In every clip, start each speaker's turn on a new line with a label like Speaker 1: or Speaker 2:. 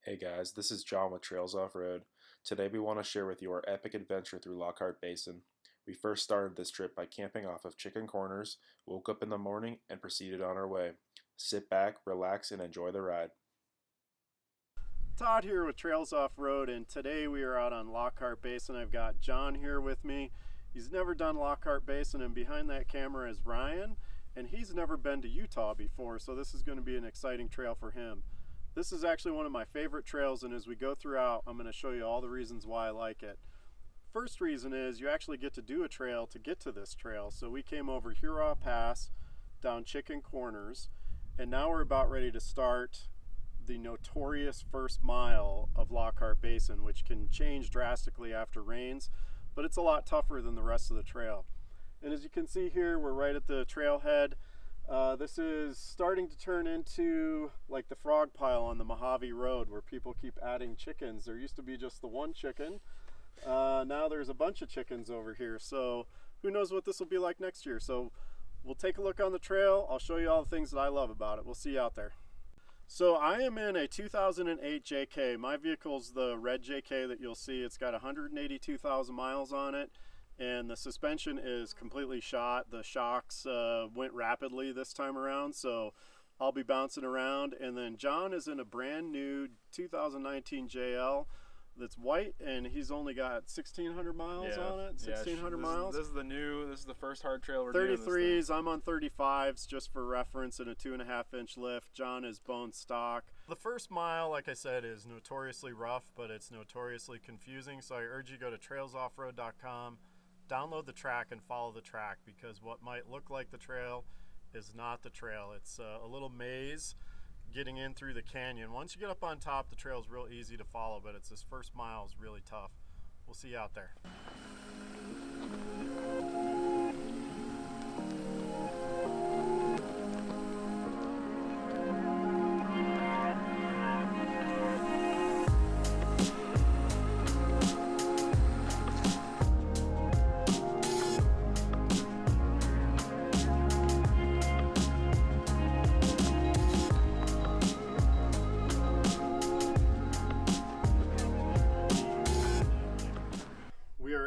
Speaker 1: Hey guys, this is John with Trailsoffroad. Today we want to share with you our epic adventure through Lockhart Basin. We first started this trip by camping off of Chicken Corners, woke up in the morning, and proceeded on our way. Sit back, relax, and enjoy the ride.
Speaker 2: Todd here with Trails Off Road, and today we are out on Lockhart Basin. I've got John here with me. He's never done Lockhart Basin, and behind that camera is Ryan, and he's never been to Utah before, so this is going to be an exciting trail for him. This is actually one of my favorite trails, and as we go throughout, I'm going to show you all the reasons why I like it. First reason is you actually get to do a trail to get to this trail. So we came over Hurrah Pass down Chicken Corners, and now we're about ready to start the notorious first mile of Lockhart Basin, which can change drastically after rains, but it's a lot tougher than the rest of the trail. And as you can see here, we're right at the trailhead. This is starting to turn into like the frog pile on the Mojave Road, where people keep adding chickens. There used to be just the one chicken. Now there's a bunch of chickens over here, so who knows what this will be like next year. So we'll take a look on the trail. I'll show you all the things that I love about it. We'll see you out there. So I am in a 2008 JK. My vehicle's the red JK that you'll see. It's got 182,000 miles on it, and the suspension is completely shot. The shocks went rapidly this time around, so I'll be bouncing around. And then John is in a brand new 2019 JL that's white, and he's only got 1,600 miles on it. 1,600 miles.
Speaker 3: This is the first hard trail we're doing.
Speaker 2: 33s. I'm on 35s just for reference, and a 2.5-inch lift. John is bone stock. The first mile, like I said, is notoriously rough, but it's notoriously confusing. So I urge you to go to trailsoffroad.com, download the track, and follow the track, because what might look like the trail is not the trail. It's a little maze getting in through the canyon. Once you get up on top, the trail's real easy to follow, but it's this first mile is really tough. We'll see you out there.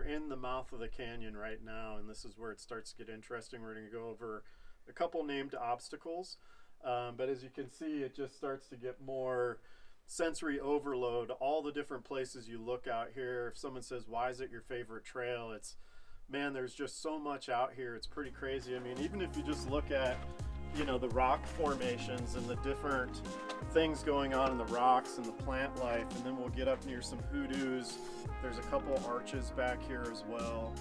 Speaker 2: In the mouth of the canyon right now, and this is where it starts to get interesting. We're going to go over a couple named obstacles, but as you can see, it just starts to get more sensory overload. All the different places you look out here, if someone says, why is it your favorite trail, it's, man, there's just so much out here. It's pretty crazy. I mean, even if you just look at, you know, the rock formations and the different things going on in the rocks and the plant life, and then we'll get up near some hoodoos. There's a couple arches back here as well.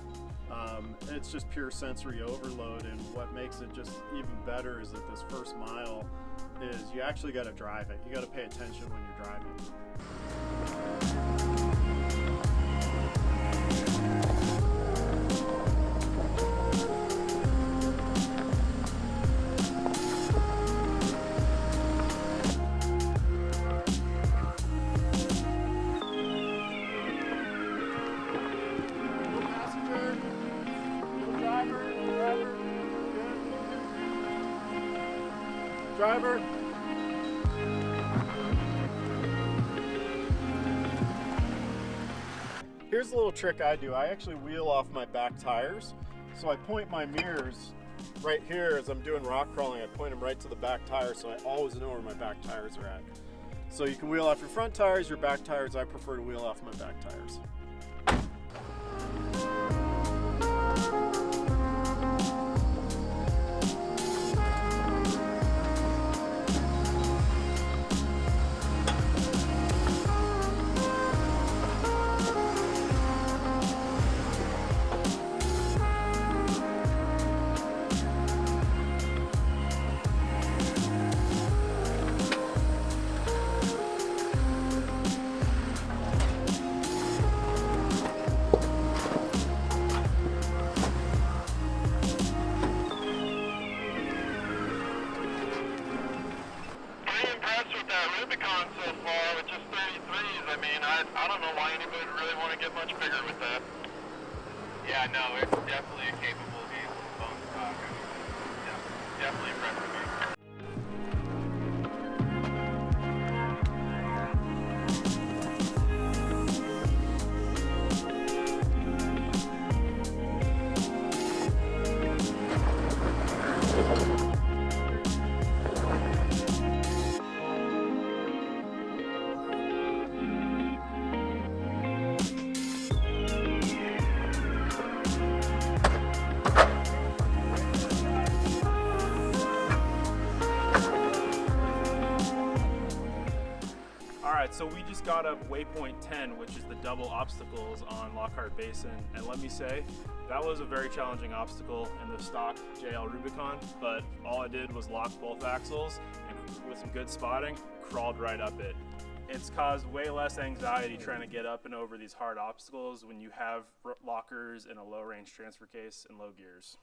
Speaker 2: It's just pure sensory overload, and what makes it just even better is that this first mile is, you actually got to drive it. You got to pay attention when you're driving. Driver. Here's a little trick I do. I actually wheel off my back tires. So I point my mirrors right here as I'm doing rock crawling. I point them right to the back tires, so I always know where my back tires are at. So you can wheel off your front tires, your back tires. I prefer to wheel off my back tires. So far with just 33s, I mean, I don't know why anybody would really want to get much bigger with that.
Speaker 3: Yeah, no, it's definitely a capable vehicle, bone stock. I mean, yeah, definitely impressive vehicle.
Speaker 4: Alright, so we just got up waypoint 10, which is the double obstacles on Lockhart Basin, and let me say, that was a very challenging obstacle in the stock JL Rubicon, but all I did was lock both axles, and with some good spotting, crawled right up it. It's caused way less anxiety trying to get up and over these hard obstacles when you have lockers and a low range transfer case and low gears.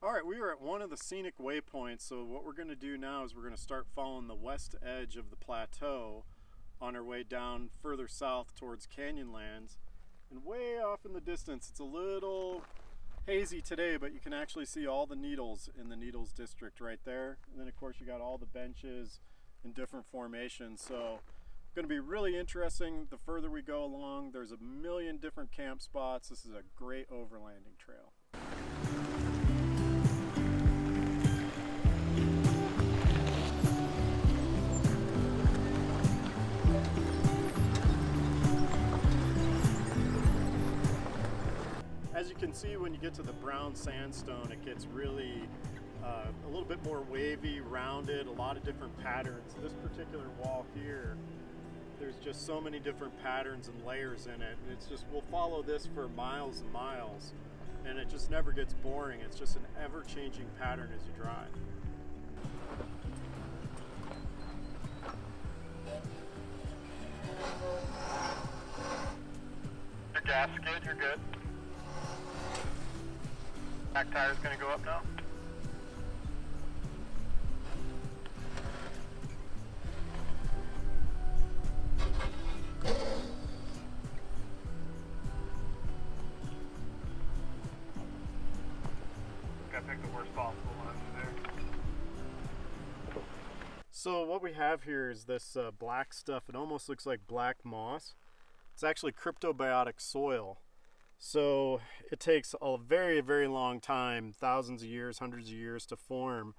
Speaker 2: Alright, we are at one of the scenic waypoints, so what we're going to do now is we're going to start following the west edge of the plateau on our way down further south towards Canyonlands. And way off in the distance, it's a little hazy today, but you can actually see all the needles in the Needles district right there. And then of course you got all the benches in different formations. So going to be really interesting the further we go along. There's a million different camp spots. This is a great overlanding trail. As you can see, when you get to the brown sandstone, it gets really a little bit more wavy, rounded, a lot of different patterns. This particular wall here, there's just so many different patterns and layers in it. And it's just, we'll follow this for miles and miles, and it just never gets boring. It's just an ever-changing pattern as you drive.
Speaker 3: Your gasket, you're good. Back tire's gonna go up now. Gotta pick the worst possible one there.
Speaker 2: So what we have here is this black stuff. It almost looks like black moss. It's actually cryptobiotic soil. So it takes a very, very long time, thousands of years, hundreds of years to form.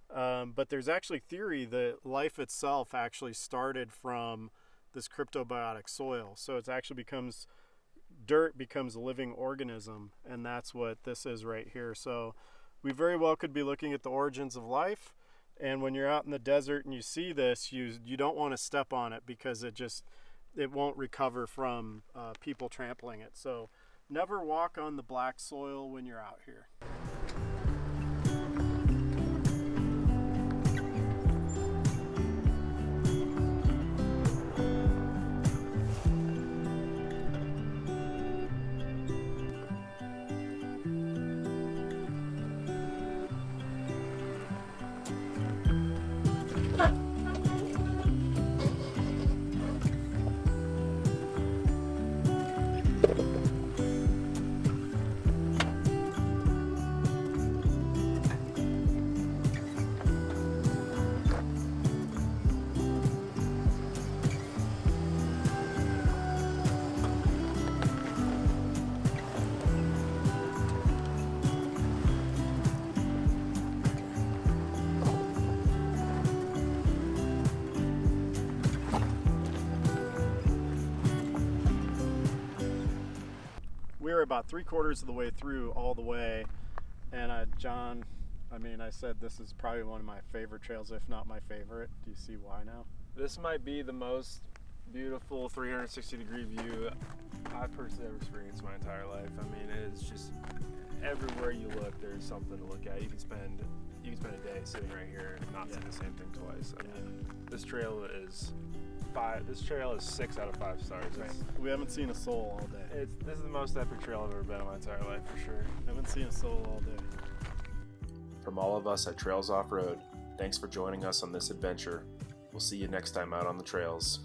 Speaker 2: But there's actually theory that life itself actually started from this cryptobiotic soil. So it actually becomes, dirt becomes a living organism, and that's what this is right here. So we very well could be looking at the origins of life. And when you're out in the desert and you see this, you don't want to step on it because it won't recover from people trampling it. So never walk on the black soil when you're out here. about 3/4 of the way through all the way, and John, I mean, I said this is probably one of my favorite trails, if not my favorite. Do you see why now?
Speaker 4: This might be the most beautiful 360-degree view I've personally ever experienced in my entire life. I mean, it is just everywhere you look, there's something to look at. You can spend a day sitting right here and not see the same thing twice. I mean, this trail is 6 out of 5 stars.
Speaker 2: Right. We haven't seen a soul all day.
Speaker 4: This is the most epic trail I've ever been in my entire life, for sure.
Speaker 2: Haven't seen a soul all day.
Speaker 1: From all of us at Trails Off-Road, thanks for joining us on this adventure. We'll see you next time out on the trails.